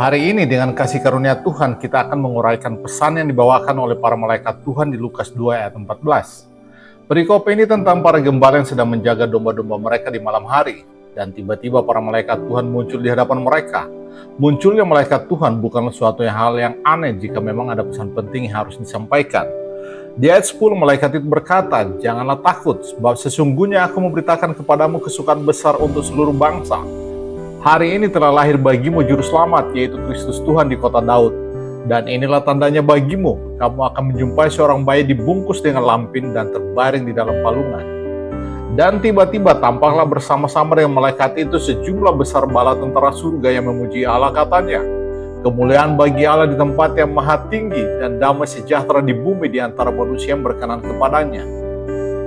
Hari ini dengan kasih karunia Tuhan kita akan menguraikan pesan yang dibawakan oleh para malaikat Tuhan di Lukas 2 ayat 14. Perikop ini tentang para gembala yang sedang menjaga domba-domba mereka di malam hari. Dan tiba-tiba para malaikat Tuhan muncul di hadapan mereka. Munculnya malaikat Tuhan bukanlah suatu hal yang aneh jika memang ada pesan penting yang harus disampaikan. Di ayat 10 malaikat itu berkata, "Janganlah takut, sebab sesungguhnya aku memberitakan kepadamu kesukaan besar untuk seluruh bangsa. Hari ini telah lahir bagimu juru selamat, yaitu Kristus Tuhan di kota Daud. Dan inilah tandanya bagimu, kamu akan menjumpai seorang bayi dibungkus dengan lampin dan terbaring di dalam palungan." Dan tiba-tiba tampaklah bersama-sama dengan malaikat itu sejumlah besar bala tentara surga yang memuji Allah, katanya, "Kemuliaan bagi Allah di tempat yang maha tinggi, dan damai sejahtera di bumi di antara manusia yang berkenan kepadanya."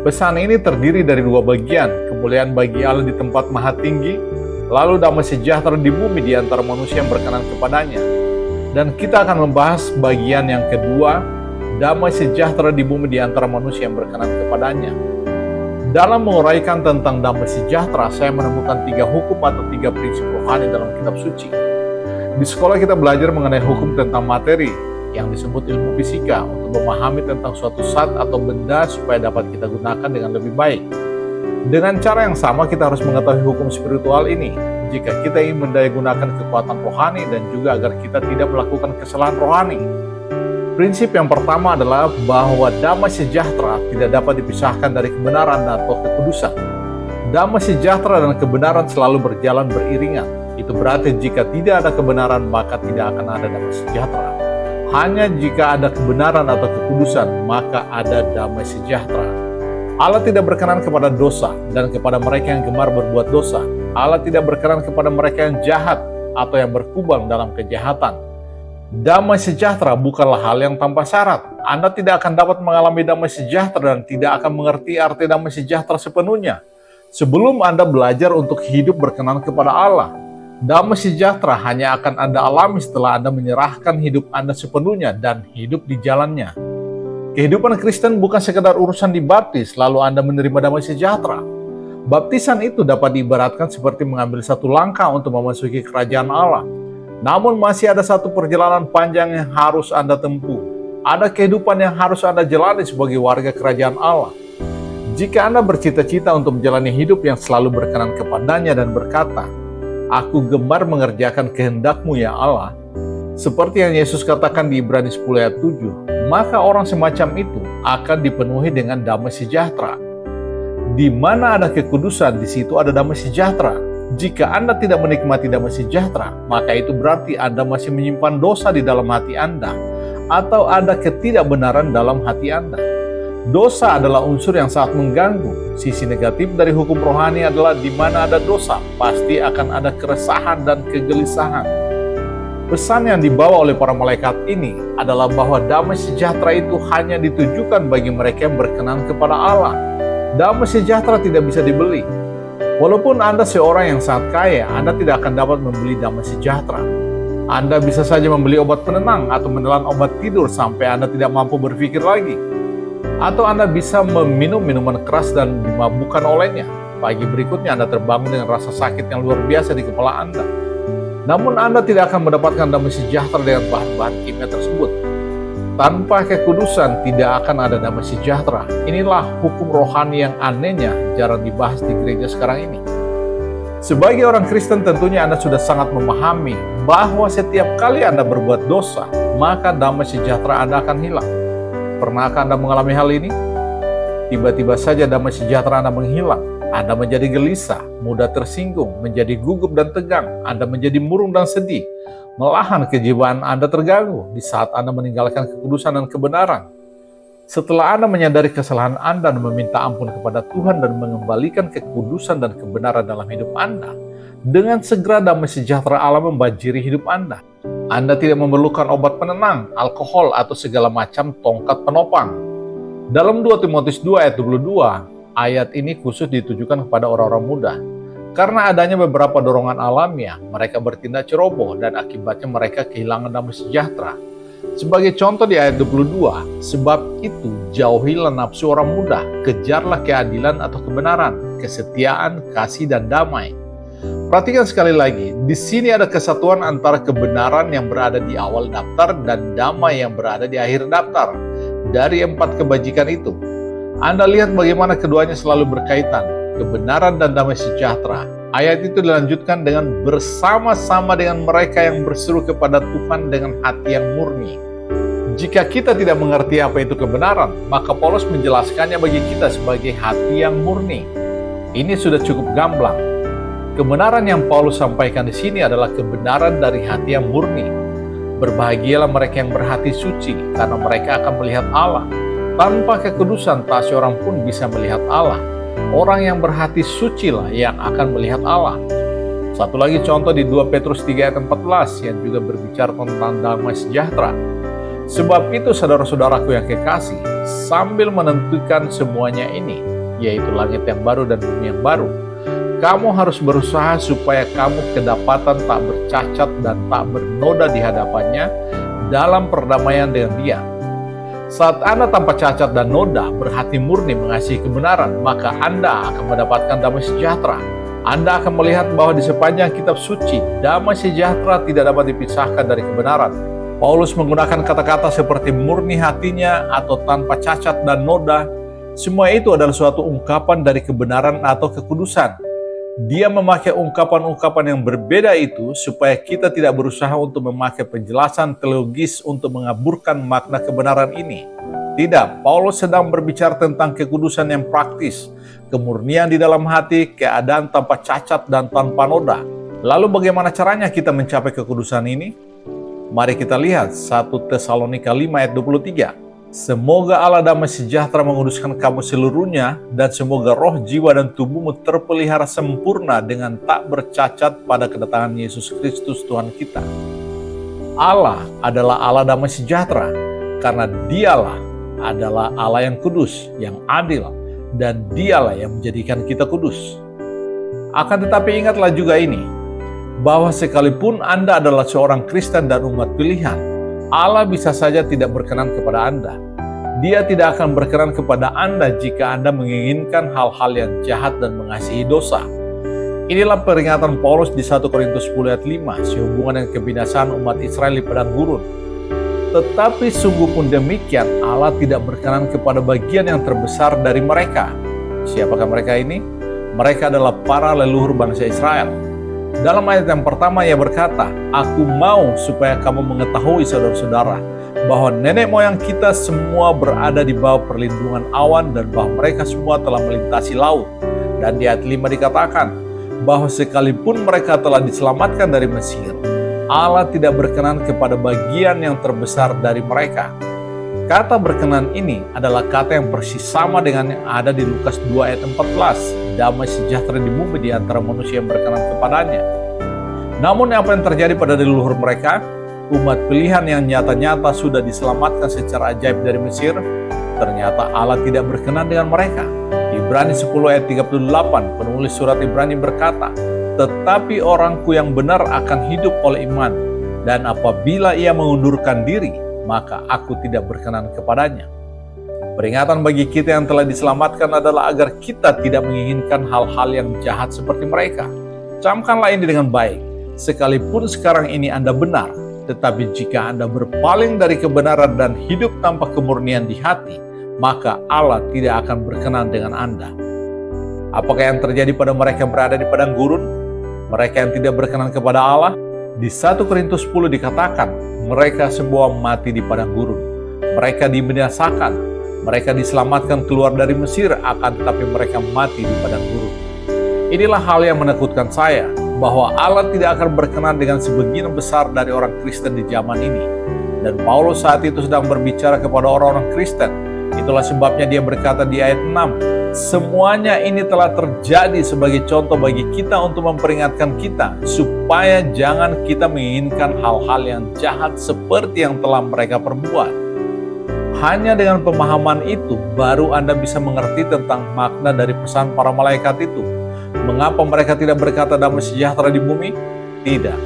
Pesan ini terdiri dari dua bagian, kemuliaan bagi Allah di tempat maha tinggi, lalu damai sejahtera di bumi di antara manusia yang berkenan kepadanya. Dan kita akan membahas bagian yang kedua, damai sejahtera di bumi di antara manusia yang berkenan kepadanya. Dalam menguraikan tentang damai sejahtera, saya menemukan 3 hukum atau 3 prinsip rohani dalam kitab suci. Di sekolah kita belajar mengenai hukum tentang materi, yang disebut ilmu fisika, untuk memahami tentang suatu zat atau benda supaya dapat kita gunakan dengan lebih baik. Dengan cara yang sama, kita harus mengetahui hukum spiritual ini, jika kita ingin mendayagunakan kekuatan rohani dan juga agar kita tidak melakukan kesalahan rohani. Prinsip yang pertama adalah bahwa damai sejahtera tidak dapat dipisahkan dari kebenaran atau kekudusan. Damai sejahtera dan kebenaran selalu berjalan beriringan. Itu berarti jika tidak ada kebenaran, maka tidak akan ada damai sejahtera. Hanya jika ada kebenaran atau kekudusan, maka ada damai sejahtera. Allah tidak berkenan kepada dosa dan kepada mereka yang gemar berbuat dosa. Allah tidak berkenan kepada mereka yang jahat atau yang berkubang dalam kejahatan. Damai sejahtera bukanlah hal yang tanpa syarat. Anda tidak akan dapat mengalami damai sejahtera dan tidak akan mengerti arti damai sejahtera sepenuhnya sebelum Anda belajar untuk hidup berkenan kepada Allah. Damai sejahtera hanya akan Anda alami setelah Anda menyerahkan hidup Anda sepenuhnya dan hidup di jalannya. Kehidupan Kristen bukan sekedar urusan dibaptis lalu Anda menerima damai sejahtera. Baptisan itu dapat diibaratkan seperti mengambil satu langkah untuk memasuki kerajaan Allah. Namun masih ada satu perjalanan panjang yang harus Anda tempuh. Ada kehidupan yang harus Anda jalani sebagai warga kerajaan Allah. Jika Anda bercita-cita untuk menjalani hidup yang selalu berkenan kepadanya dan berkata, "Aku gemar mengerjakan kehendak-Mu ya Allah," seperti yang Yesus katakan di Ibrani 10 ayat 7, maka orang semacam itu akan dipenuhi dengan damai sejahtera. Di mana ada kekudusan, di situ ada damai sejahtera. Jika Anda tidak menikmati damai sejahtera, maka itu berarti Anda masih menyimpan dosa di dalam hati Anda, atau ada ketidakbenaran dalam hati Anda. Dosa adalah unsur yang sangat mengganggu. Sisi negatif dari hukum rohani adalah di mana ada dosa, pasti akan ada keresahan dan kegelisahan. Pesan yang dibawa oleh para malaikat ini adalah bahwa damai sejahtera itu hanya ditujukan bagi mereka yang berkenan kepada Allah. Damai sejahtera tidak bisa dibeli. Walaupun Anda seorang yang sangat kaya, Anda tidak akan dapat membeli damai sejahtera. Anda bisa saja membeli obat penenang atau menelan obat tidur sampai Anda tidak mampu berpikir lagi. Atau Anda bisa meminum minuman keras dan dimabukkan olehnya. Pagi berikutnya Anda terbangun dengan rasa sakit yang luar biasa di kepala Anda. Namun Anda tidak akan mendapatkan damai sejahtera dengan bahan-bahan kimia tersebut. Tanpa kekudusan tidak akan ada damai sejahtera. Inilah hukum rohani yang anehnya jarang dibahas di gereja sekarang ini. Sebagai orang Kristen tentunya Anda sudah sangat memahami bahwa setiap kali Anda berbuat dosa, maka damai sejahtera Anda akan hilang. Pernahkah Anda mengalami hal ini? Tiba-tiba saja damai sejahtera Anda menghilang. Anda menjadi gelisah, mudah tersinggung, menjadi gugup dan tegang. Anda menjadi murung dan sedih. Malahan kejiwaan Anda terganggu di saat Anda meninggalkan kekudusan dan kebenaran. Setelah Anda menyadari kesalahan Anda dan meminta ampun kepada Tuhan dan mengembalikan kekudusan dan kebenaran dalam hidup Anda, dengan segera damai sejahtera Allah membanjiri hidup Anda. Anda tidak memerlukan obat penenang, alkohol, atau segala macam tongkat penopang. Dalam 2 Timotius 2 ayat 22, ayat ini khusus ditujukan kepada orang-orang muda. Karena adanya beberapa dorongan alamiah, mereka bertindak ceroboh dan akibatnya mereka kehilangan damai sejahtera. Sebagai contoh di ayat 22, sebab itu jauhilah nafsu orang muda, kejarlah keadilan atau kebenaran, kesetiaan, kasih, dan damai. Perhatikan sekali lagi, di sini ada kesatuan antara kebenaran yang berada di awal daftar dan damai yang berada di akhir daftar. Dari 4 kebajikan itu, Anda lihat bagaimana keduanya selalu berkaitan, kebenaran dan damai sejahtera. Ayat itu dilanjutkan dengan bersama-sama dengan mereka yang berseru kepada Tuhan dengan hati yang murni. Jika kita tidak mengerti apa itu kebenaran, maka Paulus menjelaskannya bagi kita sebagai hati yang murni. Ini sudah cukup gamblang. Kebenaran yang Paulus sampaikan di sini adalah kebenaran dari hati yang murni. Berbahagialah mereka yang berhati suci, karena mereka akan melihat Allah. Tanpa kekudusan, tak seorang pun bisa melihat Allah. Orang yang berhati suci lah yang akan melihat Allah. Satu lagi contoh di 2 Petrus 3 ayat 14 yang juga berbicara tentang damai sejahtera. Sebab itu saudara-saudaraku yang kekasih, sambil menentukan semuanya ini, yaitu langit yang baru dan bumi yang baru, kamu harus berusaha supaya kamu kedapatan tak bercacat dan tak bernoda di hadapannya dalam perdamaian dengan Dia. Saat Anda tanpa cacat dan noda, berhati murni mengasihi kebenaran, maka Anda akan mendapatkan damai sejahtera. Anda akan melihat bahwa di sepanjang kitab suci, damai sejahtera tidak dapat dipisahkan dari kebenaran. Paulus menggunakan kata-kata seperti murni hatinya atau tanpa cacat dan noda. Semua itu adalah suatu ungkapan dari kebenaran atau kekudusan. Dia memakai ungkapan-ungkapan yang berbeda itu supaya kita tidak berusaha untuk memakai penjelasan teologis untuk mengaburkan makna kebenaran ini. Tidak, Paulus sedang berbicara tentang kekudusan yang praktis, kemurnian di dalam hati, keadaan tanpa cacat dan tanpa noda. Lalu bagaimana caranya kita mencapai kekudusan ini? Mari kita lihat 1 Tesalonika 5 ayat 23. Semoga Allah damai sejahtera menguduskan kamu seluruhnya, dan semoga roh, jiwa, dan tubuhmu terpelihara sempurna dengan tak bercacat pada kedatangan Yesus Kristus Tuhan kita. Allah adalah Allah damai sejahtera, karena Dialah adalah Allah yang kudus, yang adil, dan Dialah yang menjadikan kita kudus. Akan tetapi ingatlah juga ini, bahwa sekalipun Anda adalah seorang Kristen dan umat pilihan, Allah bisa saja tidak berkenan kepada Anda. Dia tidak akan berkenan kepada Anda jika Anda menginginkan hal-hal yang jahat dan mengasihi dosa. Inilah peringatan Paulus di 1 Korintus 10 ayat 5 sehubungan dengan kebinasaan umat Israel di padang gurun. Tetapi sungguh pun demikian, Allah tidak berkenan kepada bagian yang terbesar dari mereka. Siapakah mereka ini? Mereka adalah para leluhur bangsa Israel. Dalam ayat yang pertama ia berkata, "Aku mau supaya kamu mengetahui saudara-saudara, bahwa nenek moyang kita semua berada di bawah perlindungan awan dan bahwa mereka semua telah melintasi laut." Dan di ayat 5 dikatakan, bahwa sekalipun mereka telah diselamatkan dari Mesir, Allah tidak berkenan kepada bagian yang terbesar dari mereka. Kata berkenan ini adalah kata yang persis sama dengan yang ada di Lukas 2 ayat 14, damai sejahtera di bumi di antara manusia yang berkenan kepadanya. Namun apa yang terjadi pada leluhur mereka? Umat pilihan yang nyata-nyata sudah diselamatkan secara ajaib dari Mesir, ternyata Allah tidak berkenan dengan mereka. Ibrani 10 ayat 38, penulis surat Ibrani berkata, "Tetapi orangku yang benar akan hidup oleh iman, dan apabila ia mengundurkan diri, maka aku tidak berkenan kepadanya." Peringatan bagi kita yang telah diselamatkan adalah agar kita tidak menginginkan hal-hal yang jahat seperti mereka. Camkanlah ini dengan baik. Sekalipun sekarang ini Anda benar, tetapi jika Anda berpaling dari kebenaran dan hidup tanpa kemurnian di hati, maka Allah tidak akan berkenan dengan Anda. Apakah yang terjadi pada mereka yang berada di padang gurun? Mereka yang tidak berkenan kepada Allah? Di 1 Korintus 10 dikatakan, mereka semua mati di padang gurun. Mereka dibinasakan, mereka diselamatkan keluar dari Mesir, akan tetapi mereka mati di padang gurun. Inilah hal yang menakutkan saya, bahwa Allah tidak akan berkenan dengan sebagian besar dari orang Kristen di zaman ini. Dan Paulus saat itu sedang berbicara kepada orang-orang Kristen. Itulah sebabnya dia berkata di ayat 6, "Semuanya ini telah terjadi sebagai contoh bagi kita untuk memperingatkan kita, supaya jangan kita menginginkan hal-hal yang jahat seperti yang telah mereka perbuat." Hanya dengan pemahaman itu, baru Anda bisa mengerti tentang makna dari pesan para malaikat itu. Mengapa mereka tidak berkata damai sejahtera di bumi? Tidak,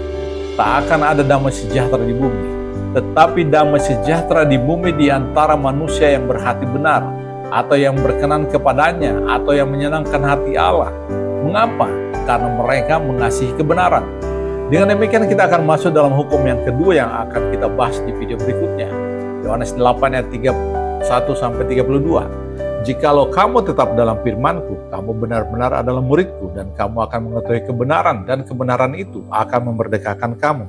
tak akan ada damai sejahtera di bumi. Tetapi damai sejahtera di bumi di antara manusia yang berhati benar, atau yang berkenan kepadanya, atau yang menyenangkan hati Allah. Mengapa? karena mereka mengasihi kebenaran. Dengan demikian kita akan masuk dalam hukum yang kedua yang akan kita bahas di video berikutnya. Yohanes 8 ayat 31-32. Jikalau kamu tetap dalam firman-Ku, kamu benar-benar adalah murid-Ku, dan kamu akan mengetahui kebenaran, dan kebenaran itu akan memerdekakan kamu.